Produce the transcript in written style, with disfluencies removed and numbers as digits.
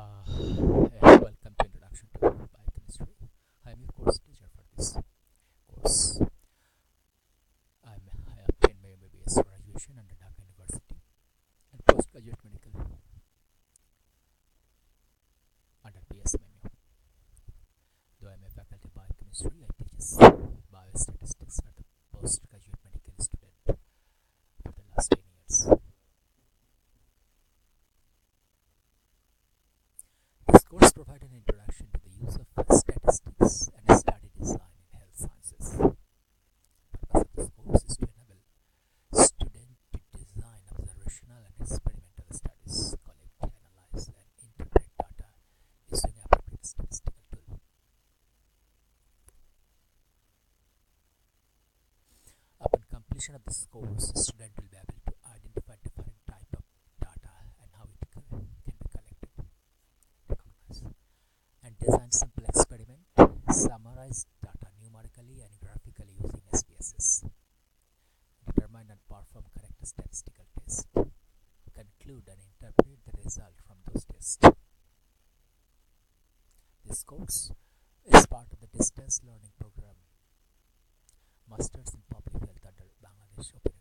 Welcome to Introduction to Biochemistry. I am your course teacher for this course. I obtained my MBBS graduation under Dhaka University and postgraduate medical under BSMMU. Though I am a faculty of biochemistry, I teach biostatistics for the postgraduate medical student for the last 10 years. This course provides an introduction to the use of statistics and study design in health sciences. The purpose of this course is to enable students to design observational and experimental studies, collect, analyze, and interpret data using appropriate statistical tools. Upon completion of this course, the student will be able to identify different types of data and how it can be collected, recognized, and design simple experiment, summarize data numerically and graphically using SPSS, determine and perform correct statistical tests, conclude and interpret the result from those tests. This course is part of the distance learning program Masters in Public Health under Bangladesh Open